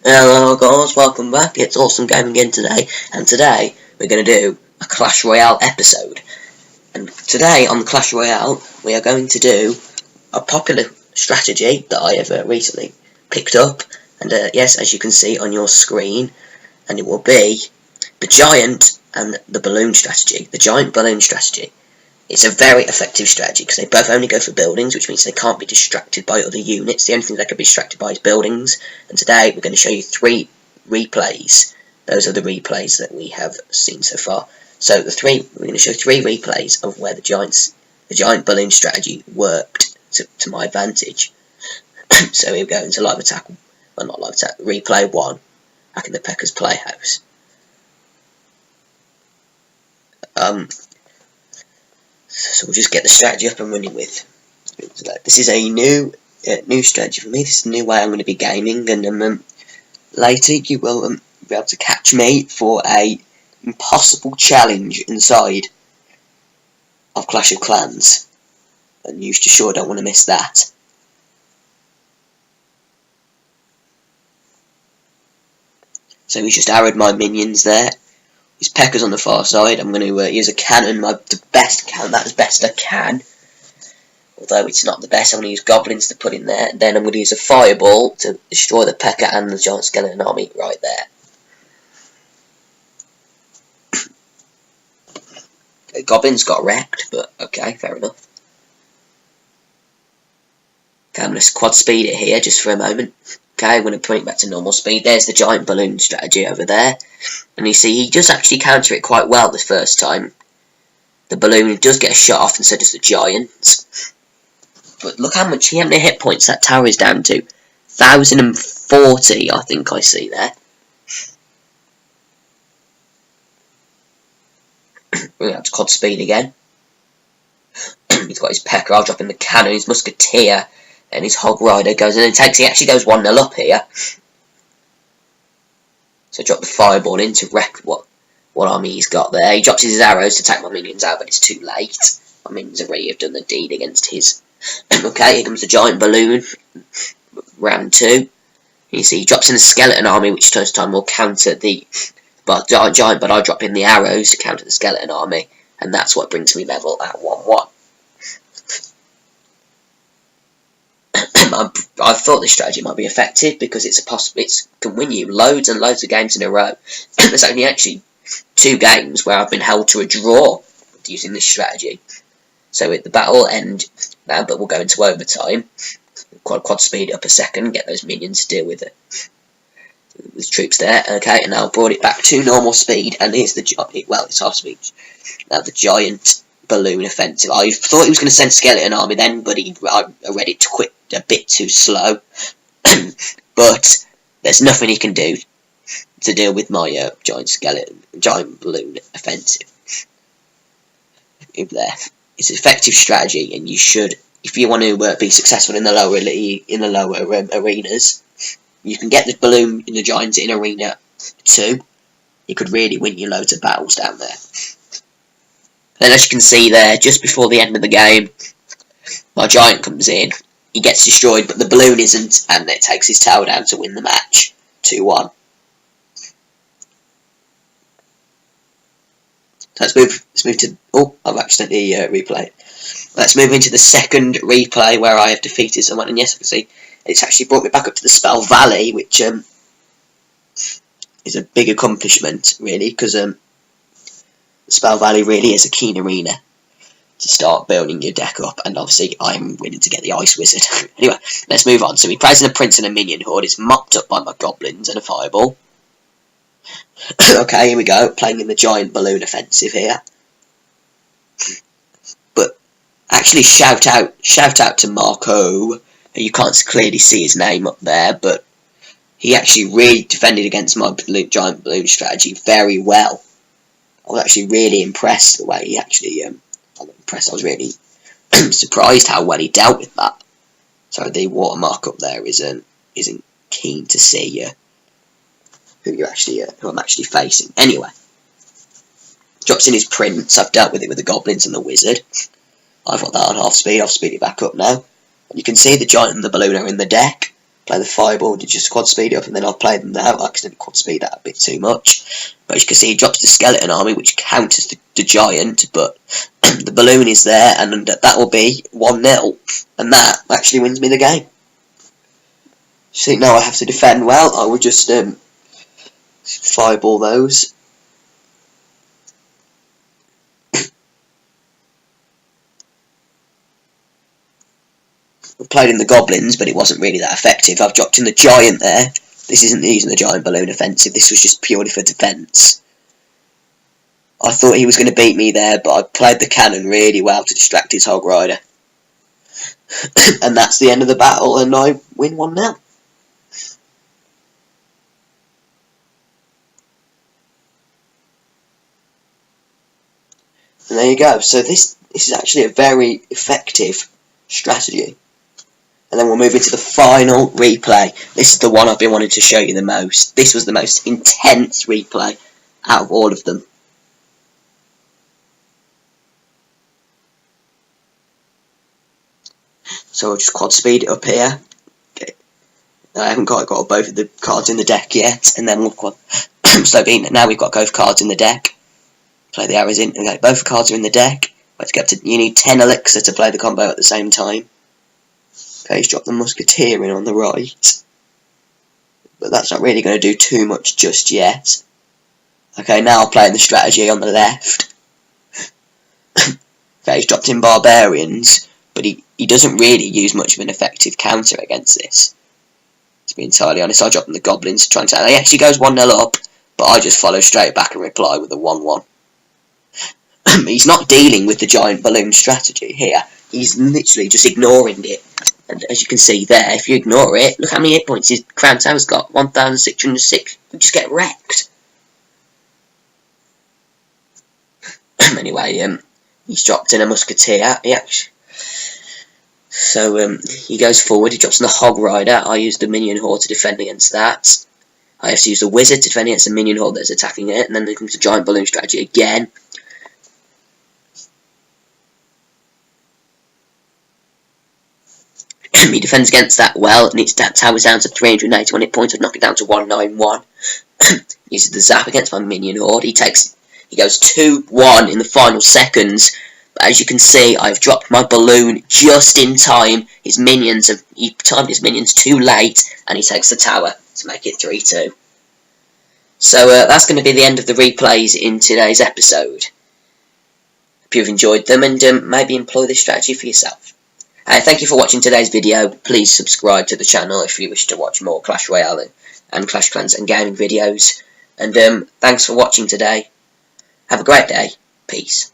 Hello guys, welcome back. It's Awesome Gaming again today, and today we're going to do a Clash Royale episode. And today on the Clash Royale, we are going to do a popular strategy that I have recently picked up. And yes, as you can see on your screen, and it will be the giant and the balloon strategy. The giant balloon strategy. It's a very effective strategy because they both only go for buildings, which means they can't be distracted by other units. The only thing they can be distracted by is buildings. And today we're going to show you 3 replays. Those are the replays that we have seen so far. So we're going to show 3 replays of where the giant balloon strategy worked to my advantage. So here we go into live attack. Well, not live attack. Replay 1, back in the Pekka's Playhouse. So we'll just get the strategy up and running with. This is a new strategy for me. This is a new way I'm going to be gaming, and later you will be able to catch me for a impossible challenge inside of Clash of Clans, and you sure don't want to miss that. So we just arrowed my minions there. His Pekka's on the far side. I'm going to use a cannon, the best cannon, that as best I can. Although it's not the best, I'm going to use goblins to put in there. Then I'm going to use a fireball to destroy the Pekka and the giant skeleton army right there. Okay, goblins got wrecked, but okay, fair enough. Okay, I'm going to quad speed it here just for a moment. Okay, I'm going to bring it back to normal speed. There's the giant balloon strategy over there. And you see, he does actually counter it quite well the first time. The balloon does get a shot off, and so does the giant. But look how many hit points that tower is down to. 1,040, I think I see there. We're going to have to quad speed again. He's got his Pekka, I'll drop in the cannon, his musketeer, and his hog rider goes, and he actually goes 1-0 up here. So drop the fireball in to wreck what army he's got there. He drops his arrows to take my minions out, but it's too late. My minions already have done the deed against his. Okay, here comes the giant balloon. Round 2. You see, he drops in the skeleton army, which this time will counter the giant, but I drop in the arrows to counter the skeleton army, and that's what brings me level at 1-1. I thought this strategy might be effective because it can win you loads and loads of games in a row. There's only actually 2 games where I've been held to a draw using this strategy. So the battle will end now, but we'll go into overtime. Quad speed up a second, get those minions to deal with it. With troops there, okay, and now I've brought it back to normal speed, and here's it's half speed. Now the giant balloon offensive. I thought he was going to send skeleton army then, but I read it quit a bit too slow. But there's nothing he can do to deal with my giant balloon offensive. There, it's an effective strategy, and you should, if you want to be successful in the lower arenas, you can get the balloon in the giant in arena 2. You could really win you loads of battles down there. Then, as you can see there, just before the end of the game, my giant comes in. He gets destroyed, but the balloon isn't, and it takes his tower down to win the match, 2-1. So let's move to. Oh, I've accidentally replayed. Let's move into the second replay where I have defeated someone, and yes, I can see it's actually brought me back up to the Spell Valley, which is a big accomplishment, really, because Spell Valley really is a keen arena to start building your deck up, and obviously I'm willing to get the Ice Wizard. Anyway, let's move on. So we praise the Prince and a minion horde. It's mopped up by my goblins and a fireball. Okay, here we go, playing in the giant balloon offensive here. But actually, shout out to Marco. You can't clearly see his name up there, but he actually really defended against my giant balloon strategy very well. I was actually really impressed the way he actually. I was really surprised how well he dealt with that. So the watermark up there isn't keen to see who I'm actually facing. Anyway, drops in his prince. I've dealt with it with the goblins and the wizard. I've got that on half speed. I've speeded it back up now. And you can see the giant and the balloon are in the deck. play the fireball, just quad speed it up, and then I'll play them now. I accidentally quad speed that a bit too much. But as you can see, he drops the skeleton army, which counters the giant, but the balloon is there, and that will be 1-0, and that actually wins me the game. See, now I have to defend well. I will just fireball those. I played in the goblins, but it wasn't really that effective. I've dropped in the giant there. This isn't using the giant balloon offensive. This was just purely for defence. I thought he was going to beat me there, but I played the cannon really well to distract his hog rider. And that's the end of the battle, and I win 1-0. And there you go. So this is actually a very effective strategy. And then we'll move into the final replay. This is the one I've been wanting to show you the most. This was the most intense replay out of all of them. So I'll just quad speed it up here. Okay. I haven't got both of the cards in the deck yet. And then we'll quad... now we've got both cards in the deck. Play the arrows in. Okay, both cards are in the deck. Let's get to... You need 10 elixir to play the combo at the same time. Okay, he's dropped the musketeer in on the right. But that's not really going to do too much just yet. Okay, now I'll play the strategy on the left. Okay, he's dropped in barbarians, but he doesn't really use much of an effective counter against this. To be entirely honest, I dropped in the goblins to try and say, he actually goes 1-0 up, but I just follow straight back and reply with a 1-1. He's not dealing with the giant balloon strategy here. He's literally just ignoring it. And as you can see there, if you ignore it, look how many hit points his crown tower's got. 1,606. You just get wrecked. Anyway, he's dropped in a musketeer. He goes forward. He drops in the hog rider. I use the minion horde to defend against that. I have to use the wizard to defend against the minion horde that's attacking it. And then there comes the giant balloon strategy again. He defends against that well, and its tower's down to 381 hit points. I'd knock it down to 191. Uses the zap against my minion horde. He goes 2-1 in the final seconds. But as you can see, I've dropped my balloon just in time. He timed his minions too late, and he takes the tower to make it 3-2. So that's going to be the end of the replays in today's episode. Hope you've enjoyed them, and maybe employ this strategy for yourself. Thank you for watching today's video. Please subscribe to the channel if you wish to watch more Clash Royale and Clash Clans and gaming videos. And thanks for watching today. Have a great day. Peace.